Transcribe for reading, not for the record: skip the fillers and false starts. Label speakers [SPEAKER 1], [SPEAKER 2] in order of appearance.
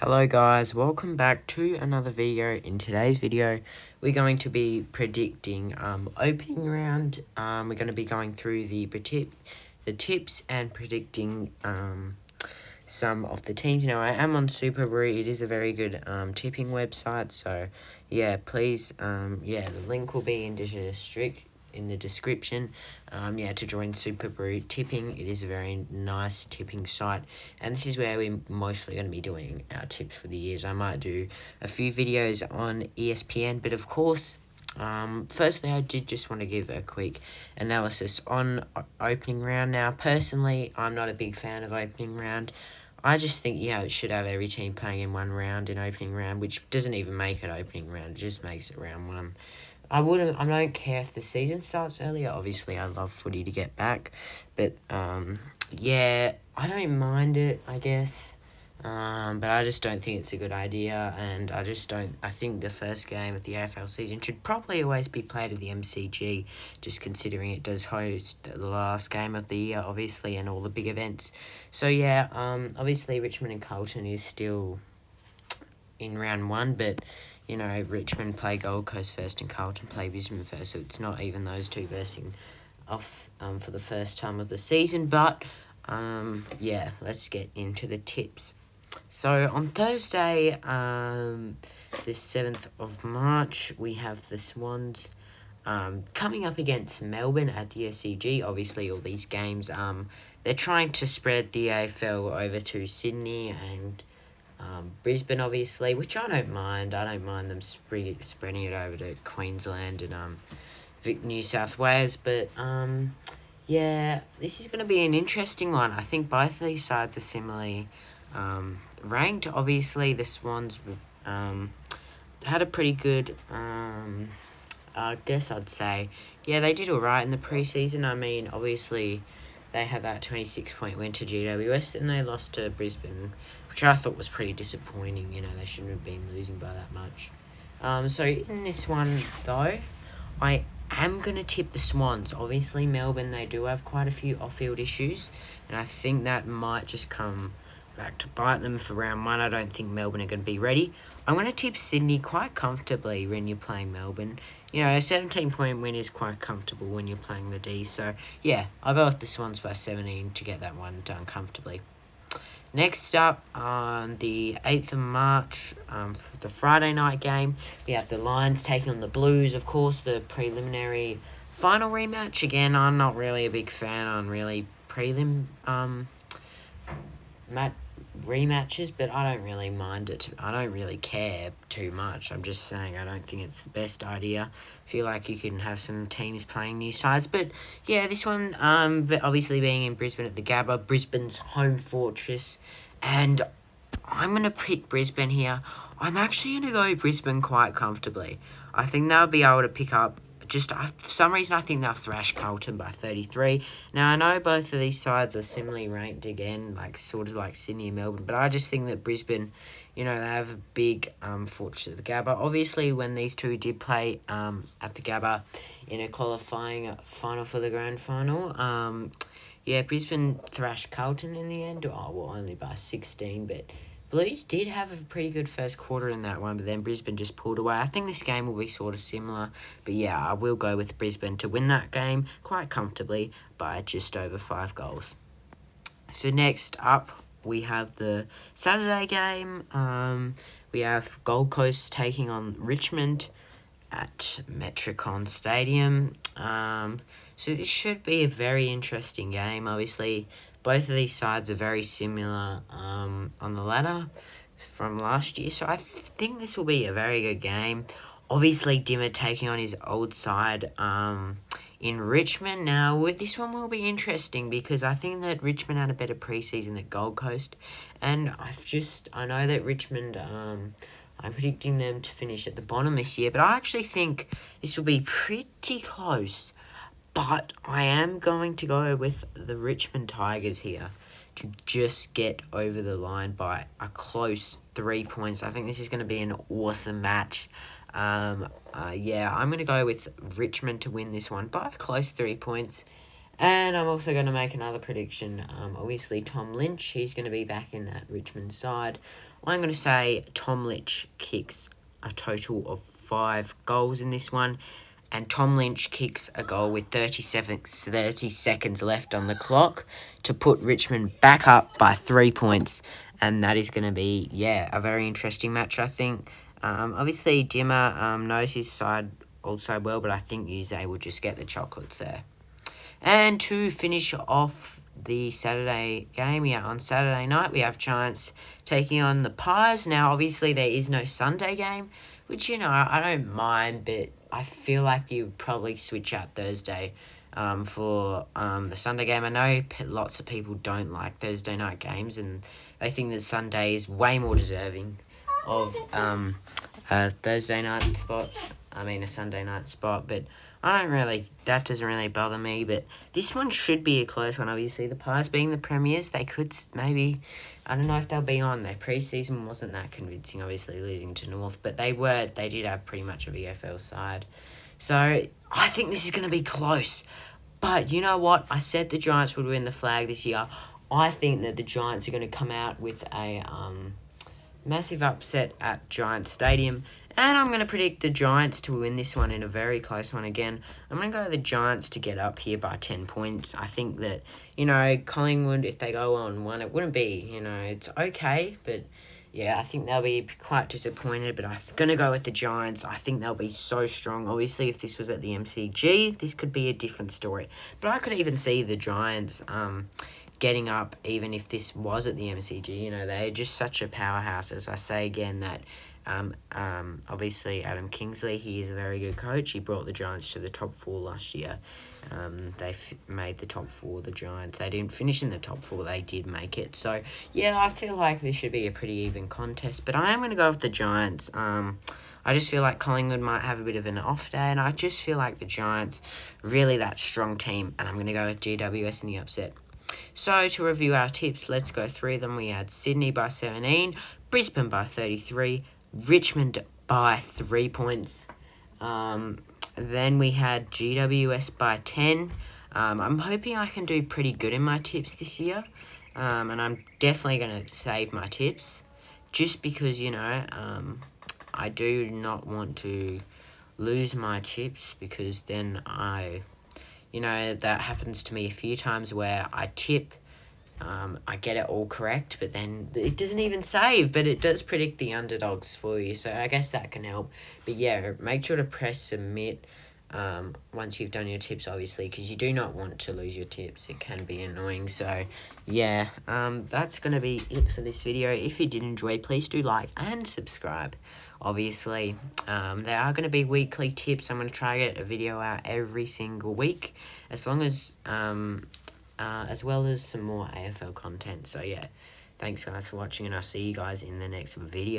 [SPEAKER 1] Hello guys, welcome back to another video. In today's video, we're going to be predicting opening round. We're going to be going through the tips and predicting some of the teams. Now, I am on Super Brew. It is a very good tipping website. So, yeah, please, the link will be in the description. To join Super Brew Tipping. It is a very nice tipping site, and this is where we're mostly going to be doing our tips for the years. I might do a few videos on ESPN, but of course, firstly, I did just want to give a quick analysis on opening round. Now, personally, I'm not a big fan of opening round. I just think, it should have every team playing in one round in opening round, which doesn't even make it opening round, it just makes it round one. I don't care if the season starts earlier. Obviously, I love footy to get back, but I don't mind it, I guess. But I just don't think it's a good idea, and I think the first game of the AFL season should probably always be played at the MCG, just considering it does host the last game of the year, obviously, and all the big events. So obviously Richmond and Carlton is still in round one, but Richmond play Gold Coast first and Carlton play Brisbane first, so it's not even those two versing off for the first time of the season. But let's get into the tips. So on Thursday, the 7th of March, we have the Swans coming up against Melbourne at the SCG. Obviously, all these games, they're trying to spread the AFL over to Sydney and Brisbane, obviously, which I don't mind. I don't mind them spreading it over to Queensland and New South Wales. But this is going to be an interesting one. I think both of these sides are similarly ranked. Obviously, the Swans had a pretty good, I guess I'd say, they did all right in the preseason. I mean, obviously, they had that 26-point win to GWS, and they lost to Brisbane, which I thought was pretty disappointing. They shouldn't have been losing by that much. So in this one, though, I am going to tip the Swans. Obviously, Melbourne, they do have quite a few off-field issues, and I think that might just come back to bite them for round one. I don't think Melbourne are going to be ready. I'm going to tip Sydney quite comfortably when you're playing Melbourne. A 17-point win is quite comfortable when you're playing the D. So, I'll go with the Swans by 17 to get that one done comfortably. Next up, on the 8th of March, for the Friday night game, we have the Lions taking on the Blues, of course, the preliminary final rematch. Again, I'm not really a big fan on really prelim rematches, but I don't really mind it. I don't really care too much. I'm just saying I don't think it's the best idea. I feel like you can have some teams playing new sides, but this one, but obviously being in Brisbane at the Gabba, Brisbane's home fortress, and I'm going to pick Brisbane here. I'm actually going to go Brisbane quite comfortably. I think they'll be able to pick up. For some reason, I think they'll thrash Carlton by 33. Now, I know both of these sides are similarly ranked again, sort of like Sydney and Melbourne, but I just think that Brisbane, they have a big fortress at the Gabba. Obviously, when these two did play at the Gabba in a qualifying final for the grand final, Brisbane thrashed Carlton in the end. Only by 16, but Blues did have a pretty good first quarter in that one, but then Brisbane just pulled away. I think this game will be sort of similar, but I will go with Brisbane to win that game quite comfortably by just over 5 goals. So next up, we have the Saturday game. We have Gold Coast taking on Richmond at Metricon Stadium. So this should be a very interesting game. Obviously, both of these sides are very similar on the ladder from last year. So I think this will be a very good game. Obviously, Dimmer taking on his old side in Richmond. Now, this one will be interesting because I think that Richmond had a better preseason than Gold Coast. And I know that Richmond, I'm predicting them to finish at the bottom this year. But I actually think this will be pretty close. But I am going to go with the Richmond Tigers here to just get over the line by a close 3 points. I think this is going to be an awesome match. I'm going to go with Richmond to win this one by a close 3 points. And I'm also going to make another prediction. Obviously, Tom Lynch, he's going to be back in that Richmond side. I'm going to say Tom Lynch kicks a total of 5 goals in this one. And Tom Lynch kicks a goal with 30 seconds left on the clock to put Richmond back up by 3 points. And that is going to be, yeah, a very interesting match, I think. Obviously, Dimmer knows his side also well, but I think Uze will just get the chocolates there. And to finish off the Saturday game, on Saturday night, we have Giants taking on the Pies. Now, obviously, there is no Sunday game, which, I don't mind, but I feel like you would probably switch out Thursday for the Sunday game. I know lots of people don't like Thursday night games, and they think that Sunday is way more deserving of a Thursday night spot. A Sunday night spot, but that doesn't really bother me, but this one should be a close one. Obviously, the Pies being the premiers, they could maybe, I don't know if they'll be on. Their preseason wasn't that convincing, obviously losing to North, but they did have pretty much a VFL side. So, I think this is going to be close. But you know what? I said the Giants would win the flag this year. I think that the Giants are going to come out with a massive upset at Giants Stadium. And I'm going to predict the Giants to win this one in a very close one again. I'm going to go with the Giants to get up here by 10 points. I think that, Collingwood, if they go on one, it wouldn't be, it's okay. But, yeah, I think they'll be quite disappointed. But I'm going to go with the Giants. I think they'll be so strong. Obviously, if this was at the MCG, this could be a different story. But I could even see the Giants getting up, even if this was at the MCG. They're just such a powerhouse. As I say again, that obviously Adam Kingsley, he is a very good coach. He brought the Giants to the top 4 last year. They made the top 4, the Giants. They didn't finish in the top 4. They did make it. So, yeah, I feel like this should be a pretty even contest. But I am going to go with the Giants. I just feel like Collingwood might have a bit of an off day. And I just feel like the Giants, really that strong team. And I'm going to go with GWS in the upset. So, to review our tips, let's go through them. We had Sydney by 17, Brisbane by 33, Richmond by 3 points. Then we had GWS by 10. I'm hoping I can do pretty good in my tips this year. And I'm definitely going to save my tips. Just because, I do not want to lose my tips. Because then that happens to me a few times where I tip. I get it all correct, but then it doesn't even save, but it does predict the underdogs for you, so I guess that can help. But yeah, make sure to press submit once you've done your tips, obviously, because you do not want to lose your tips. It can be annoying. So yeah, that's going to be it for this video. If you did enjoy, please do like and subscribe. Obviously, there are going to be weekly tips. I'm going to try to get a video out every single week, as well as some more AFL content. So yeah, thanks guys for watching, and I'll see you guys in the next video.